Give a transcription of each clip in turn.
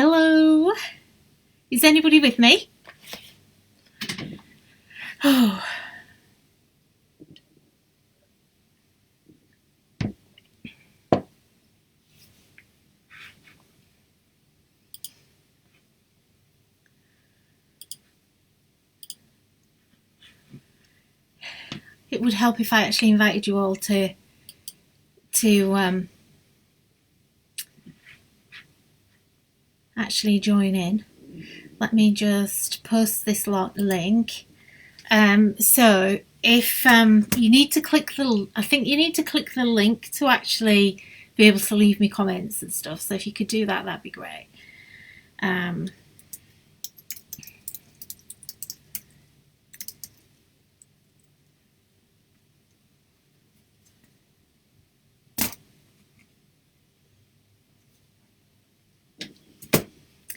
Hello. Is anybody with me? Oh. It would help if I actually invited you all to actually join in. Let me just post this link. So if you need to click I think you need to click the link to actually be able to leave me comments and stuff. So if you could do that, that'd be great.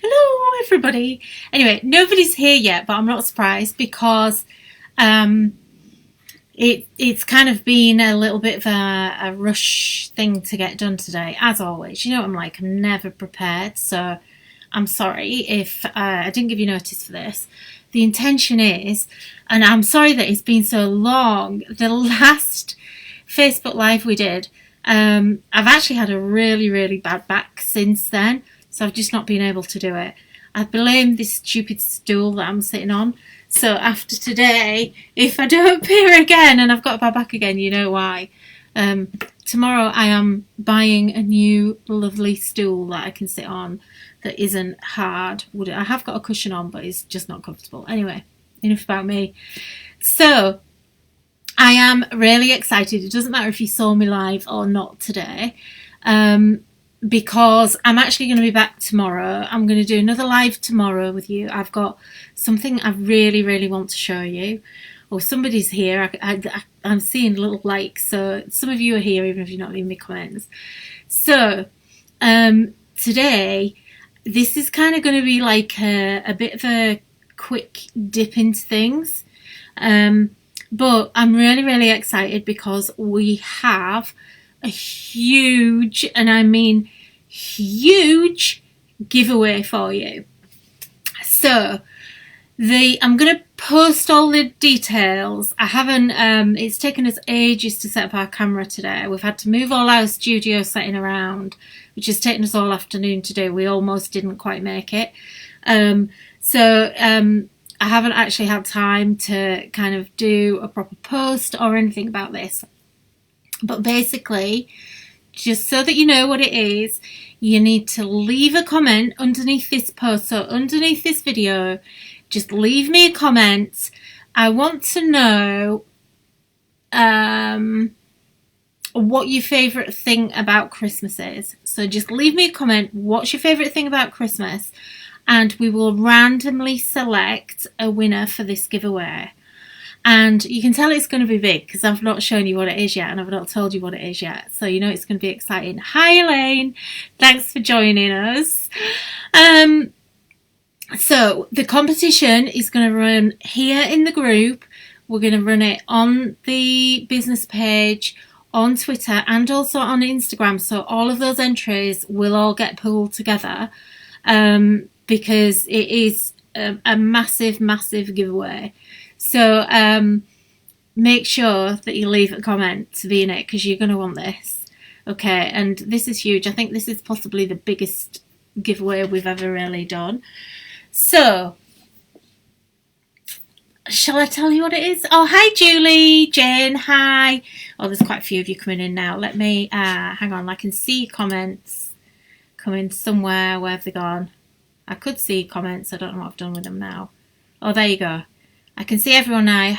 Hello everybody. Anyway, nobody's here yet, but I'm not surprised because it's kind of been a little bit of a rush thing to get done today, as always. You know what I'm like, I'm never prepared, so I'm sorry if I didn't give you notice for this. The intention is, and I'm sorry that it's been so long, the last Facebook Live we did, I've actually had a really bad back since then. So I've just not been able to do it. I blame this stupid stool that I'm sitting on. So after today, if I don't appear again and I've got a bad back again, you know why. Tomorrow I am buying a new lovely stool that I can sit on that isn't hard. I have got a cushion on, but it's just not comfortable. Anyway, enough about me. So I am really excited. It doesn't matter if you saw me live or not today. Because I'm actually going to be back tomorrow. I'm going to do another live tomorrow with you. I've got something I really want to show you. Or somebody's here. I'm seeing little likes, so some of you are here even if you're not leaving me comments. So today, this is kind of going to be like a bit of a quick dip into things. But I'm really excited because we have a huge, and I mean huge, giveaway for you. So I'm going to post all the details. I haven't, it's taken us ages to set up our camera today. We've had to move all our studio setting around, which has taken us all afternoon to do. We almost didn't quite make it. So I haven't actually had time to kind of do a proper post or anything about this. But basically, just so that you know what it is, you need to leave a comment underneath this post. So underneath this video, just leave me a comment. I want to know what your favourite thing about Christmas is. So just leave me a comment. What's your favourite thing about Christmas? And we will randomly select a winner for this giveaway. And you can tell it's going to be big because I've not shown you what it is yet and I've not told you what it is yet. So you know it's going to be exciting. Hi Elaine, thanks for joining us. So the competition is going to run here in the group. We're going to run it on the business page, on Twitter and also on Instagram. So all of those entries will all get pulled together because it is a massive giveaway. So make sure that you leave a comment to be in it because you're going to want this. Okay, and this is huge. I think this is possibly the biggest giveaway we've ever really done. So, shall I tell you what it is? Oh, hi Julie, Jane, hi. Oh, there's quite a few of you coming in now. Let me, hang on, I can see comments coming somewhere. Where have they gone? I could see comments. I don't know what I've done with them now. Oh, there you go. I can see everyone now.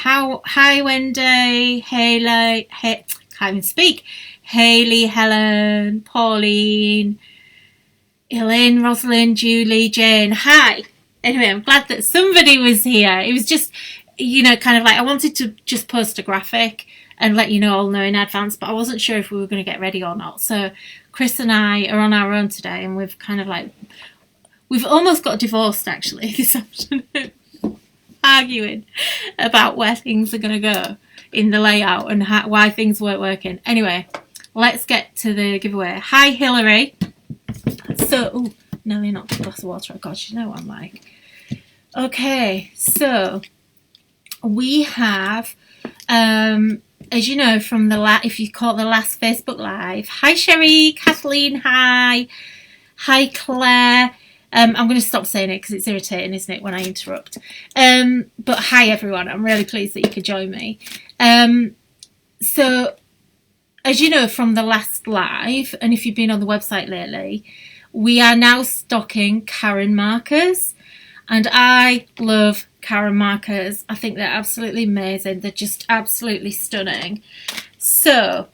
Hi Wendy, Haley, can't even speak. Haley, Helen, Pauline, Elaine, Rosalind, Julie, Jane. Hi. Anyway, I'm glad that somebody was here. It was just, you know, kind of like I wanted to just post a graphic and let you all know in advance, but I wasn't sure if we were going to get ready or not. So Chris and I are on our own today, and we've kind of like, we've almost got divorced actually this afternoon. Arguing about where things are going to go in the layout and why things weren't working. Anyway, let's get to the giveaway. Hi Hillary. So nearly knocked a glass of water. Oh gosh, you know what I'm like. Okay, so we have, as you know from the if you caught the last Facebook Live, hi Sherry, Kathleen, hi Claire. I'm going to stop saying it because it's irritating, isn't it, when I interrupt. But hi everyone, I'm really pleased that you could join me. So, as you know from the last live, and if you've been on the website lately, we are now stocking Karin markers. And I love Karin markers. I think they're absolutely amazing. They're just absolutely stunning. So,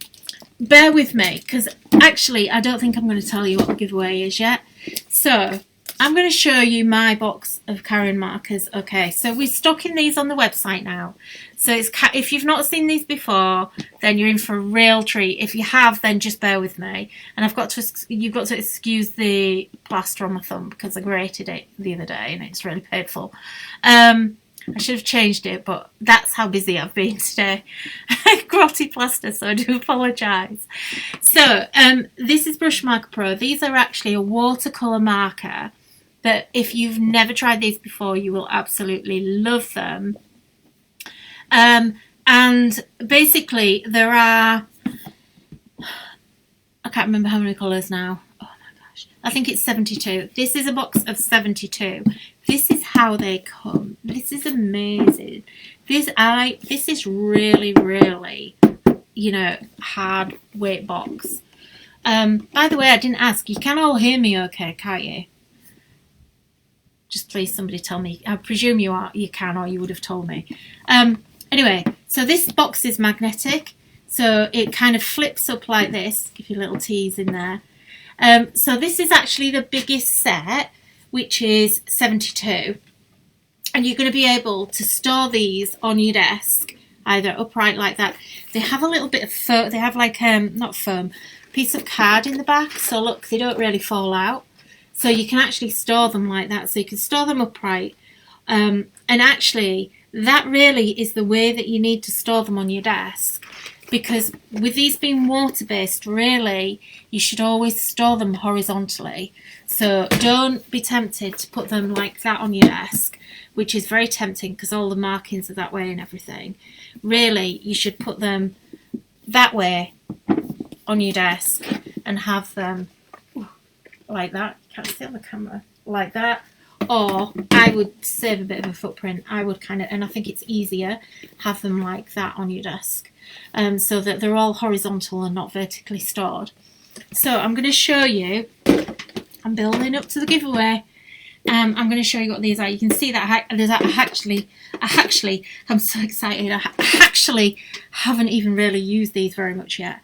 bear with me, because actually I don't think I'm going to tell you what the giveaway is yet. So, I'm going to show you my box of Karin markers. Okay, so we're stocking these on the website now. So if you've not seen these before, then you're in for a real treat. If you have, then just bear with me. And you've got to excuse the plaster on my thumb because I grated it the other day and it's really painful. I should have changed it, but that's how busy I've been today. Grotty plaster, so I do apologise. So this is BrushMarker Pro. These are actually a watercolour marker. But if you've never tried these before, you will absolutely love them. And basically there are, I can't remember how many colours now. Oh my gosh. I think it's 72. This is a box of 72. This is how they come. This is amazing. This is really, really, you know, hard weight box. By the way, I didn't ask. You can all hear me okay, can't you? Just please somebody tell me. I presume you can, or you would have told me. Anyway, so this box is magnetic. So it kind of flips up like this. Give you a little tease in there. So this is actually the biggest set, which is 72. And you're going to be able to store these on your desk, either upright like that. They have a little bit of foam. They have like, not foam, piece of card in the back. So look, they don't really fall out. So you can actually store them like that. So you can store them upright. And actually, that really is the way that you need to store them on your desk. Because with these being water-based, really, you should always store them horizontally. So don't be tempted to put them like that on your desk, which is very tempting because all the markings are that way and everything. Really, you should put them that way on your desk and have them like that. Can't see on the camera. Like that. Or I would save a bit of a footprint. I would kind of, and I think it's easier, have them like that on your desk. So that they're all horizontal and not vertically stored. So I'm going to show you, I'm building up to the giveaway. I'm going to show you what these are. You can see that I'm so excited. I actually haven't even really used these very much yet.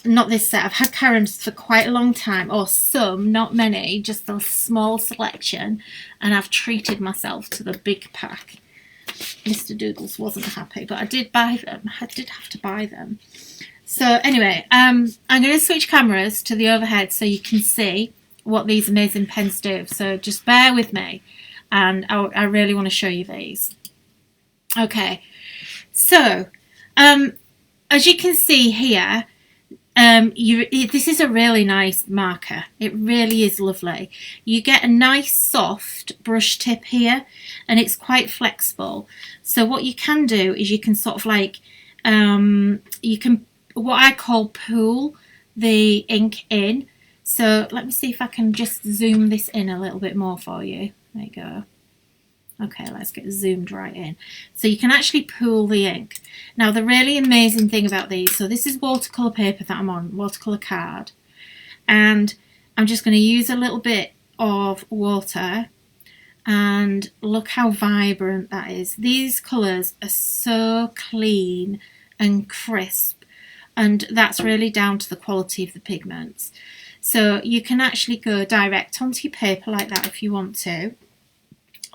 Not this set. I've had Karin's for quite a long time, or some, not many, just a small selection, and I've treated myself to the big pack. Mr. Doodles wasn't happy, but I did buy them. I did have to buy them. So anyway, I'm going to switch cameras to the overhead so you can see what these amazing pens do. So just bear with me, and I really want to show you these. Okay, so as you can see here, this is a really nice marker. It really is lovely. You get a nice soft brush tip here, and it's quite flexible. So what you can do is you can sort of like, you can, what I call pool the ink in. So let me see if I can just zoom this in a little bit more for you. There you go. Okay, let's get zoomed right in. So you can actually pool the ink. Now the really amazing thing about these, so this is watercolour paper that I'm on, watercolour card. And I'm just going to use a little bit of water, and look how vibrant that is. These colours are so clean and crisp, and that's really down to the quality of the pigments. So you can actually go direct onto your paper like that if you want to.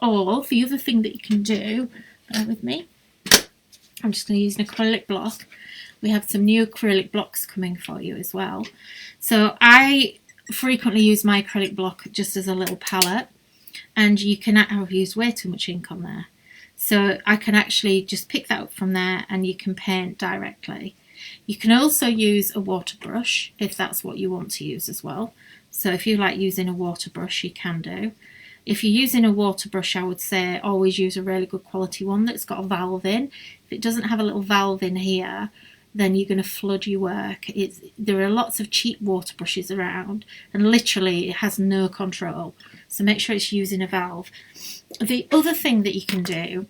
Or the other thing that you can do, bear with me, I'm just going to use an acrylic block. We have some new acrylic blocks coming for you as well. So I frequently use my acrylic block just as a little palette, and you can, I've used way too much ink on there. So I can actually just pick that up from there and you can paint directly. You can also use a water brush if that's what you want to use as well. So if you like using a water brush, you can do. If you're using a water brush, I would say always use a really good quality one that's got a valve in. If it doesn't have a little valve in here, then you're going to flood your work. There are lots of cheap water brushes around, and literally it has no control. So make sure it's using a valve. The other thing that you can do,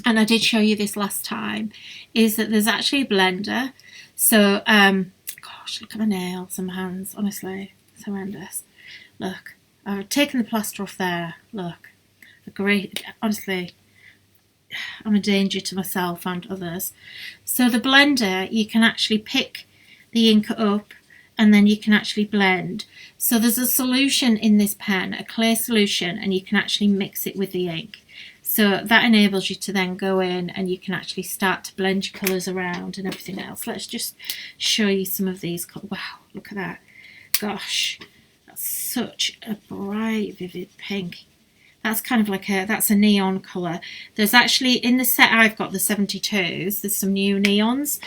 and I did show you this last time, is that there's actually a blender. So, gosh, look at my nails and my hands. Honestly, it's horrendous. Look, I've taken the plaster off there. Look, honestly, I'm a danger to myself and others. So the blender, you can actually pick the ink up and then you can actually blend. So there's a solution in this pen, a clear solution, and you can actually mix it with the ink. So that enables you to then go in and you can actually start to blend your colours around and everything else. Let's just show you some of these. Wow, look at that. Gosh, that's such a bright, vivid pink. That's kind of like that's a neon colour. There's actually, in the set I've got, the 72s, there's some new neons,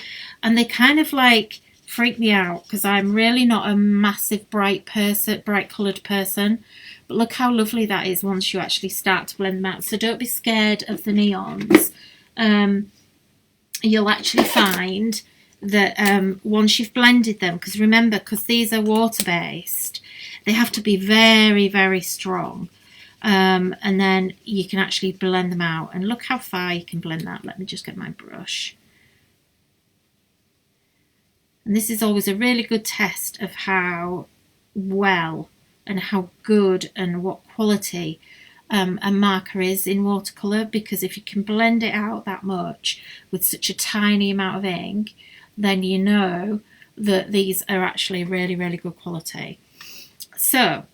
and they kind of like freak me out because I'm really not a massive bright coloured person. But look how lovely that is once you actually start to blend them out. So don't be scared of the neons. You'll actually find that once you've blended them, because remember, because these are water-based, they have to be very, very strong. And then you can actually blend them out. And look how far you can blend that. Let me just get my brush. And this is always a really good test of how well and how good and what quality a marker is in watercolour, because if you can blend it out that much with such a tiny amount of ink, then you know that these are actually really, really good quality. So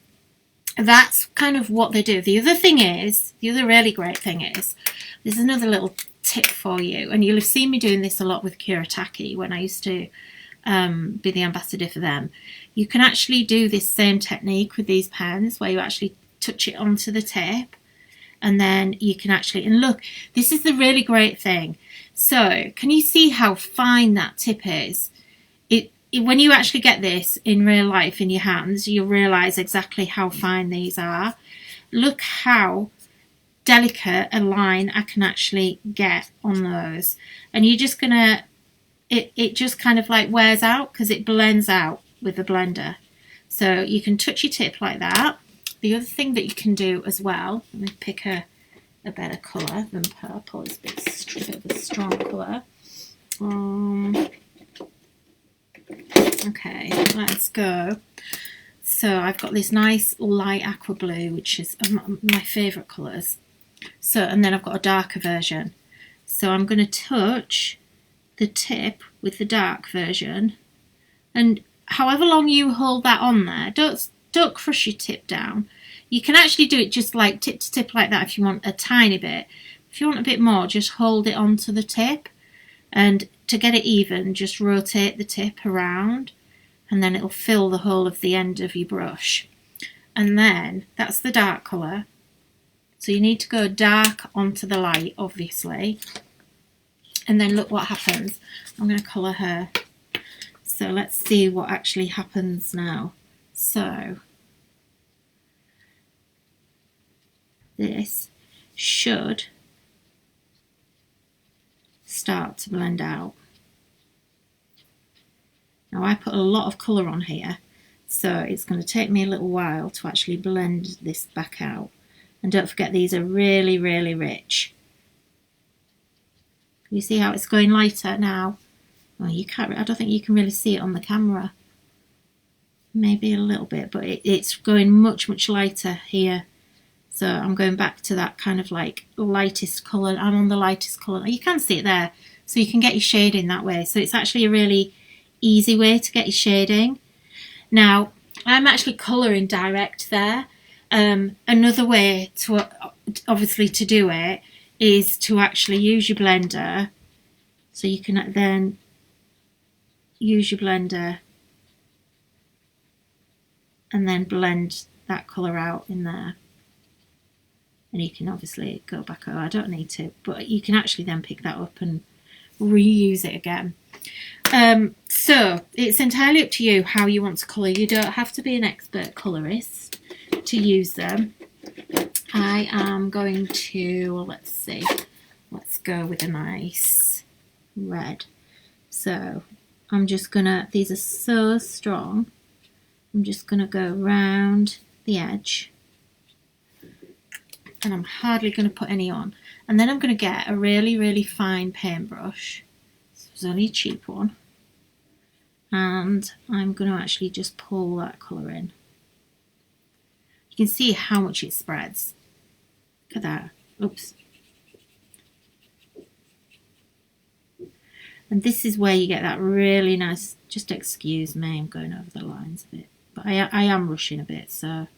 that's kind of what they do. The other really great thing is, there's another little tip for you, and you'll have seen me doing this a lot with Kuretake when I used to be the ambassador for them. You can actually do this same technique with these pens where you actually touch it onto the tip, and then you can actually, and look, this is the really great thing. So can you see how fine that tip is? When you actually get this in real life in your hands, you'll realise exactly how fine these are. Look how delicate a line I can actually get on those. And you're just gonna, it just kind of like wears out because it blends out with the blender. So you can touch your tip like that. The other thing that you can do as well, let me pick a better colour than purple. It's a bit of a strong colour. Okay, let's go. So I've got this nice light aqua blue, which is my favourite colours. So, and then I've got a darker version. So I'm going to touch the tip with the dark version, and however long you hold that on there, don't crush your tip down. You can actually do it just like tip to tip like that if you want a tiny bit. If you want a bit more, just hold it onto the tip, and to get it even, just rotate the tip around, and then it'll fill the whole of the end of your brush. And then that's the dark colour. So you need to go dark onto the light, obviously. And then look what happens. I'm going to colour her. So let's see what actually happens now. So this should start to blend out. Now I put a lot of colour on here, so it's going to take me a little while to actually blend this back out. And don't forget, these are really, really rich. You see how it's going lighter now? Well, you can't, I don't think you can really see it on the camera. Maybe a little bit, but it's going much, much lighter here. So I'm going back to that kind of like lightest colour. I'm on the lightest colour. You can see it there. So you can get your shading that way. So it's actually a really easy way to get your shading. Now, I'm actually colouring direct there. Another way to obviously to do it is to actually use your blender. So you can then use your blender and then blend that colour out in there. And you can obviously go back, oh, I don't need to, but you can actually then pick that up and reuse it again. So it's entirely up to you how you want to colour. You don't have to be an expert colourist to use them. I am going to, let's see, let's go with a nice red. So I'm just gonna, these are so strong, I'm just gonna go round the edge, and I'm hardly gonna put any on. And then I'm gonna get a really, really fine paintbrush. This was only a cheap one. And I'm gonna actually just pull that colour in. You can see how much it spreads. Look at that. Oops. And this is where you get that really nice, just excuse me, I'm going over the lines a bit, but I am rushing a bit, so.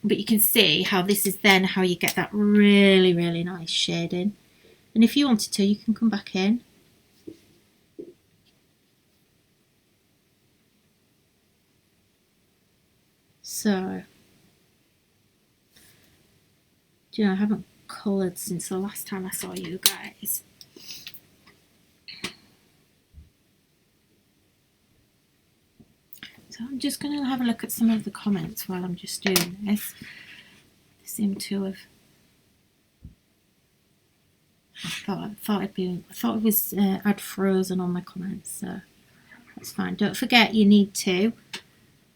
But you can see how this is then how you get that really, really nice shading. And if you wanted to, you can come back in. So, do you know, I haven't coloured since the last time I saw you guys. So I'm just going to have a look at some of the comments while I'm just doing this. They seem to have. I thought it was I'd frozen on my comments, so that's fine. Don't forget, you need to.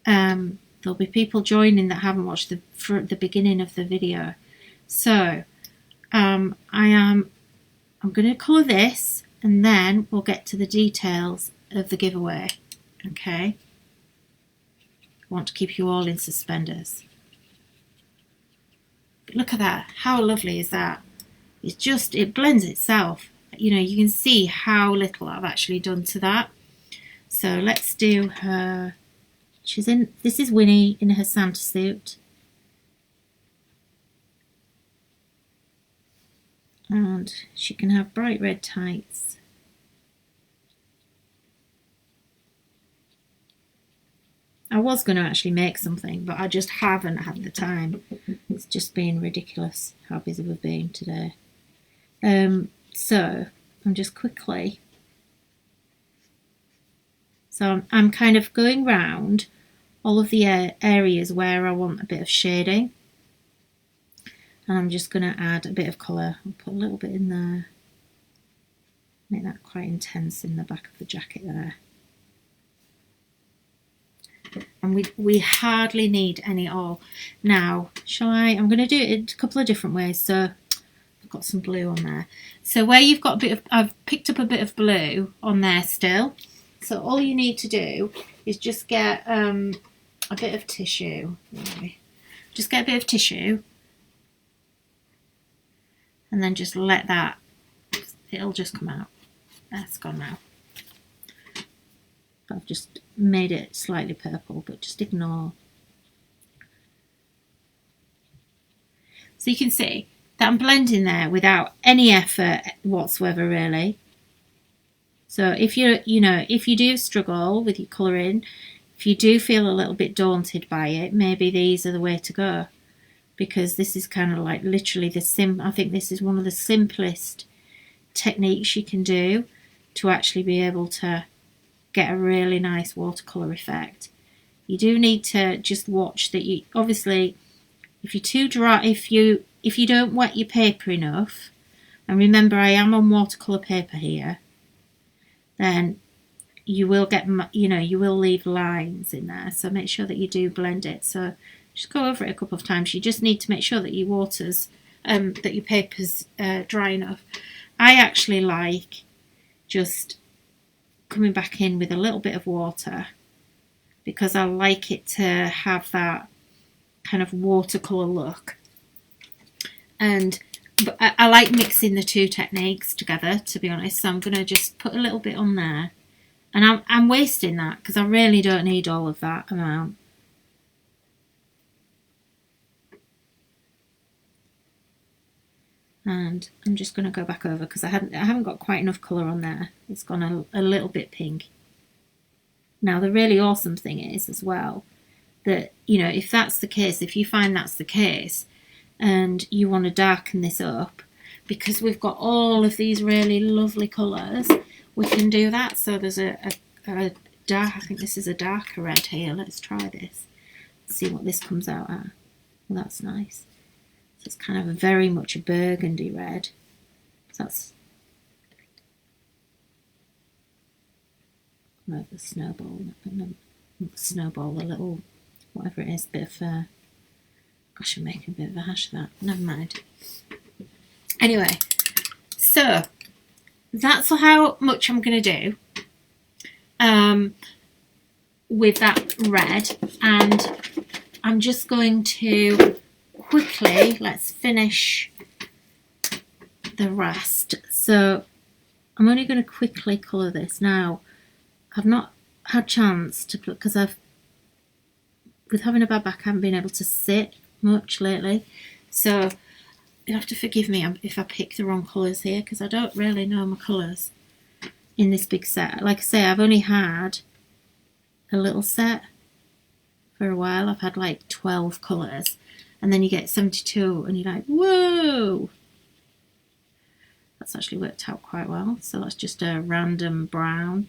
There'll be people joining that haven't watched the beginning of the video. So I'm going to colour this, and then we'll get to the details of the giveaway. Okay. I want to keep you all in suspenders. But look at that. How lovely is that? It's just, it blends itself. You know, you can see how little I've actually done to that. So let's do her. She's in, this is Winnie in her Santa suit. And she can have bright red tights. I was going to actually make something, but I just haven't had the time. It's just been ridiculous how busy we've been today. So I'm just quickly. So I'm kind of going round all of the areas where I want a bit of shading. And I'm just going to add a bit of colour. I'll put a little bit in there. Make that quite intense in the back of the jacket there. And we hardly need any oil. Now, I'm going to do it a couple of different ways. So I've got some blue on there. So where you've got a bit of, I've picked up a bit of blue on there still. So all you need to do is just get a bit of tissue. Just get a bit of tissue. And then just let that, it'll just come out. That's gone now. I've just made it slightly purple, but just ignore. So you can see that I'm blending there without any effort whatsoever, really. So if if you do struggle with your colouring, if you do feel a little bit daunted by it, maybe these are the way to go, because this is kind of like literally I think this is one of the simplest techniques you can do to actually be able to get a really nice watercolour effect. You do need to just watch that you, obviously, if you're too dry, if you don't wet your paper enough, and remember I am on watercolour paper here, then you will get, you will leave lines in there. So make sure that you do blend it. So just go over it a couple of times. You just need to make sure that your water's, that your paper's dry enough. I actually like just coming back in with a little bit of water, because I like it to have that kind of watercolour look. But I like mixing the two techniques together, to be honest. So I'm going to just put a little bit on there, and I'm wasting that because I really don't need all of that amount. And I'm just going to go back over because I haven't got quite enough colour on there. It's gone a little bit pink. Now the really awesome thing is as well that, if that's the case, if you find that's the case and you want to darken this up, because we've got all of these really lovely colours, we can do that. So there's a dark, I think this is a darker red here. Let's try this. See what this comes out at. Well, that's nice. So it's kind of very much a burgundy red. So that's like the snowball, not snowball, the little, whatever it is, bit of, gosh, I'm making a bit of a hash of that. Never mind. Anyway, so that's how much I'm going to do with that red, and I'm just going to quickly, let's finish the rest. So I'm only going to quickly colour this now. I've not had chance to put, because with having a bad back, I haven't been able to sit much lately, so you'll have to forgive me if I pick the wrong colours here, because I don't really know my colours in this big set. Like I say, I've only had a little set for a while. I've had like 12 colours, and then you get 72 and you're like, whoa, that's actually worked out quite well. So that's just a random brown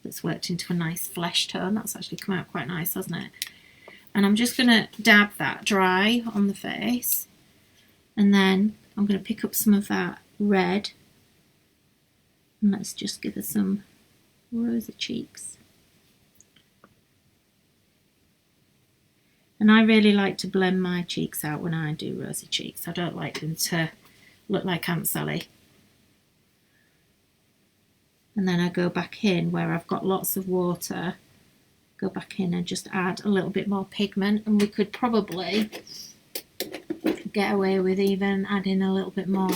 that's worked into a nice flesh tone. That's actually come out quite nice, hasn't it? And I'm just going to dab that dry on the face, and then I'm going to pick up some of that red, and let's just give her some rosy cheeks. And I really like to blend my cheeks out when I do rosy cheeks. I don't like them to look like Aunt Sally. And then I go back in where I've got lots of water, go back in and just add a little bit more pigment, and we could probably get away with even adding a little bit more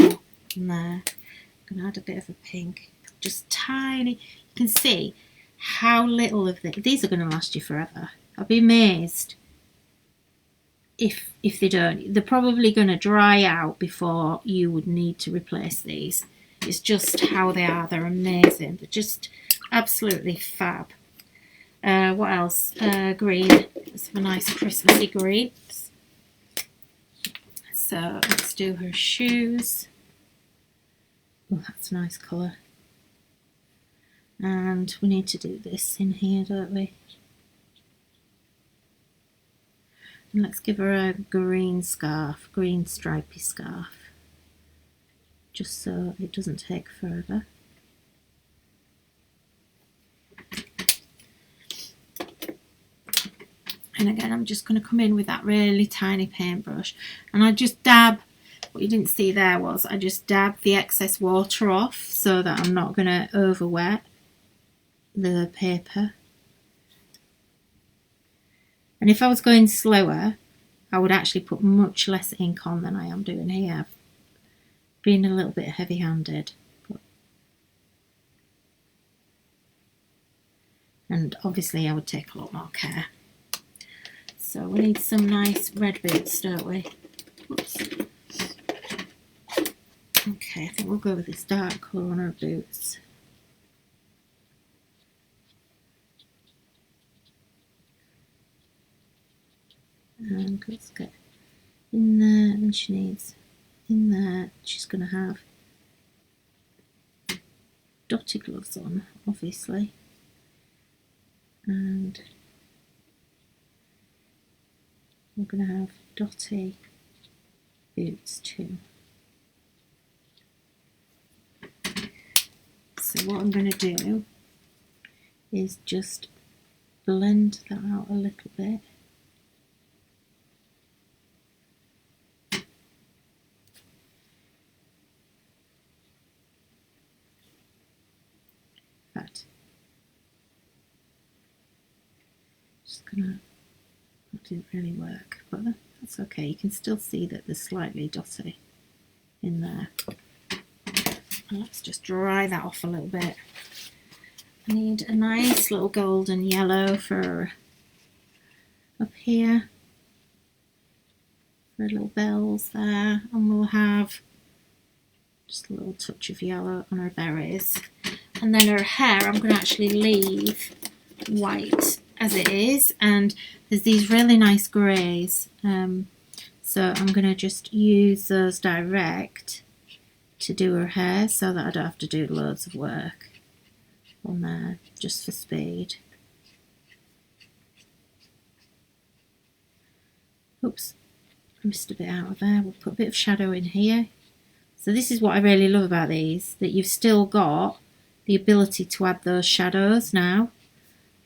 in there. I'm going to add a bit of a pink, just tiny. You can see how little of these are going to last you forever. I'll be amazed if they don't. They're probably going to dry out before you would need to replace these. It's just how they are. They're amazing. They're just absolutely fab. What else? Green. Let's have a nice Christmassy green. So let's do her shoes. Oh, that's a nice colour. And we need to do this in here, don't we? And let's give her a green scarf, green stripy scarf, just so it doesn't take forever. And again, I'm just going to come in with that really tiny paintbrush, and I just dab. What you didn't see there was I just dab the excess water off so that I'm not going to over wet the paper. And if I was going slower, I would actually put much less ink on than I am doing here. I've been a little bit heavy-handed. And obviously I would take a lot more care. So we need some nice red boots, don't we? Oops. Okay, I think we'll go with this dark colour on our boots. And let's get in there, and she needs in there, she's going to have dotted gloves on, obviously, and we're going to have dotty boots too. So what I'm going to do is just blend that out a little bit. Just gonna, that didn't really work, but that's okay. You can still see that there's slightly dotty in there. And let's just dry that off a little bit. I need a nice little golden yellow for up here, for little bells there, and we'll have just a little touch of yellow on her berries. And then her hair, I'm going to actually leave white as it is, and there's these really nice greys, so I'm going to just use those direct to do her hair so that I don't have to do loads of work. on there just for speed. Oops, I missed a bit out of there. We'll put a bit of shadow in here. So this is what I really love about these, that you've still got the ability to add those shadows now,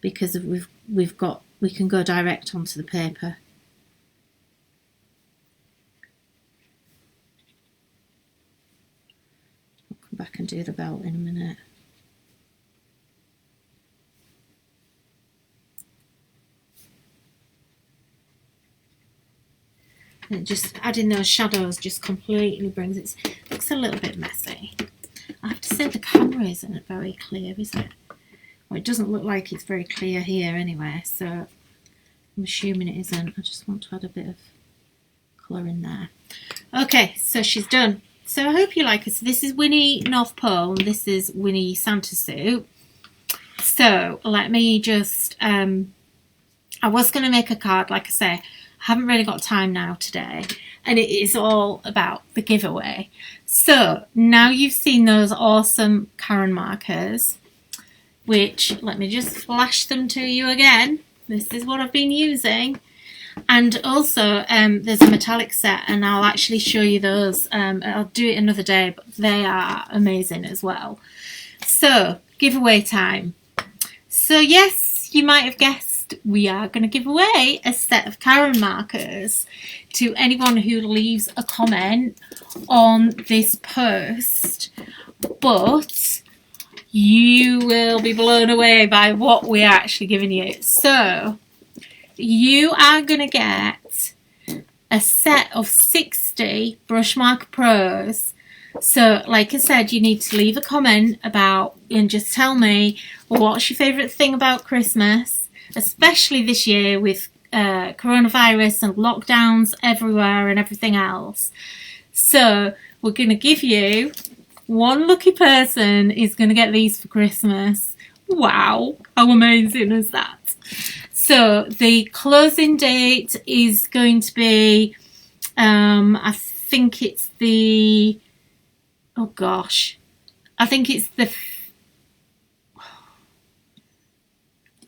because we can go direct onto the paper. I'll come back and do the belt in a minute. And just adding those shadows just completely brings it. Looks a little bit messy. I have to say the camera isn't very clear, is it? Well, it doesn't look like it's very clear here anyway, so I'm assuming it isn't. I just want to add a bit of colour in there. Okay, so she's done. So I hope you like it. So this is Winnie North Pole and this is Winnie Santa Suit. So let me just, I was going to make a card, like I say. I haven't really got time now today, and it is all about the giveaway. So now you've seen those awesome Karin markers, which let me just flash them to you again. This is what I've been using. And also there's a metallic set, and I'll actually show you those. I'll do it another day, but they are amazing as well. So giveaway time. So yes, you might have guessed, we are going to give away a set of Karin markers to anyone who leaves a comment on this post, but you will be blown away by what we're actually giving you. So you are going to get a set of 60 BrushMarker Pros. So like I said, you need to leave a comment about and just tell me what's your favourite thing about Christmas, especially this year with coronavirus and lockdowns everywhere and everything else. So we're going to give you, one lucky person is going to get these for Christmas. Wow, how amazing is that? So the closing date is going to be, I think it's the, oh gosh, I think it's the,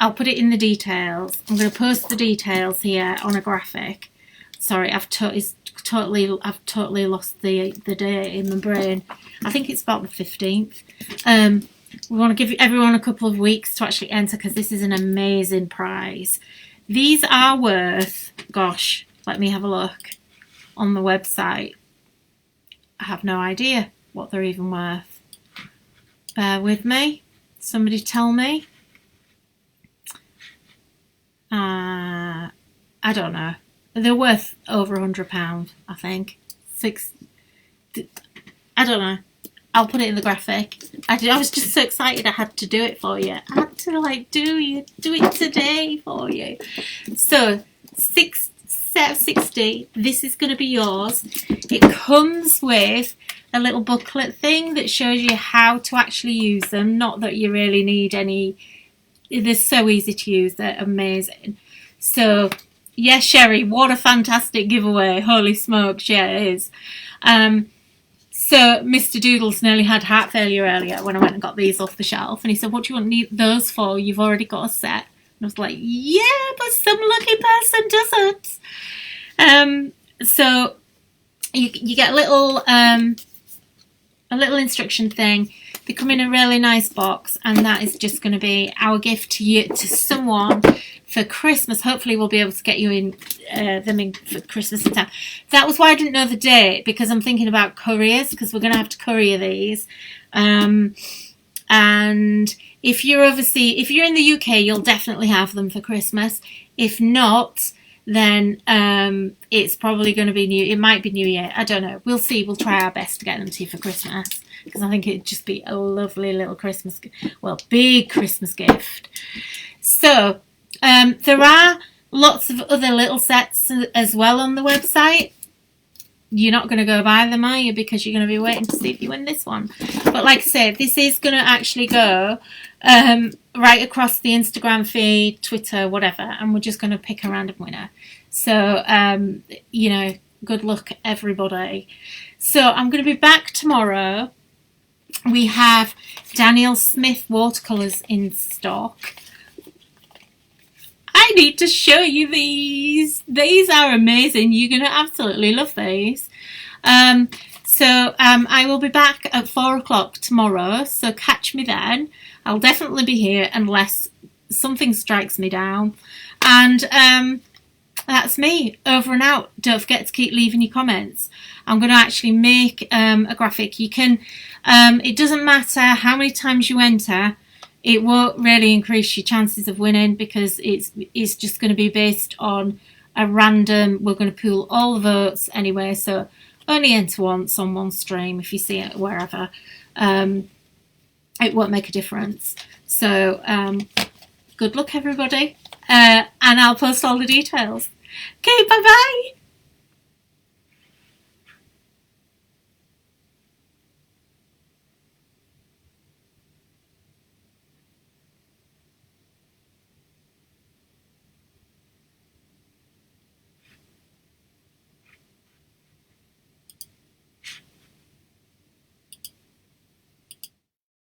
I'll put it in the details. I'm going to post the details here on a graphic. Sorry, I've totally lost the day in my brain. I think it's about the 15th. We want to give everyone a couple of weeks to actually enter, because this is an amazing prize. These are worth, gosh, let me have a look on the website. I have no idea what they're even worth. Bear with me. Somebody tell me. I don't know. They're worth over £100, I think. I don't know. I'll put it in the graphic. I was just so excited I had to do it for you. I had to do it today for you. So, set of 60. This is going to be yours. It comes with a little booklet thing that shows you how to actually use them. Not that you really need any. They're so easy to use. They're amazing. So, yes, Sherry, what a fantastic giveaway. Holy smokes, yeah, it is. So, Mr. Doodles nearly had heart failure earlier when I went and got these off the shelf. And he said, what do you want those for? You've already got a set. And I was like, yeah, but some lucky person doesn't. So, you get a little instruction thing. They come in a really nice box, and that is just going to be our gift to you, to someone for Christmas. Hopefully we'll be able to get you in them in for Christmas in time. That was why I didn't know the date, because I'm thinking about couriers, because we're going to have to courier these. And if you're overseas, if you're in the UK, you'll definitely have them for Christmas. If not, then it's probably going to be it might be New Year. I don't know. We'll see. We'll try our best to get them to you for Christmas, because I think it'd just be a lovely little Christmas, big Christmas gift. So there are lots of other little sets as well on the website. You're not going to go buy them, are you? Because you're going to be waiting to see if you win this one. But like I said, this is going to actually go right across the Instagram feed, Twitter, whatever, and we're just going to pick a random winner. So, good luck, everybody. So I'm going to be back tomorrow we have Daniel Smith watercolours in stock. I need to show you these. These are amazing. You're going to absolutely love these. I will be back at 4 o'clock tomorrow, so catch me then. I'll definitely be here unless something strikes me down. And that's me, over and out. Don't forget to keep leaving your comments. I'm going to actually make a graphic. You can, it doesn't matter how many times you enter, it won't really increase your chances of winning, because it's just going to be based on a random, we're going to pool all the votes anyway, so only enter once on one stream. If you see it wherever, it won't make a difference. So good luck everybody, and I'll post all the details. Okay, bye bye.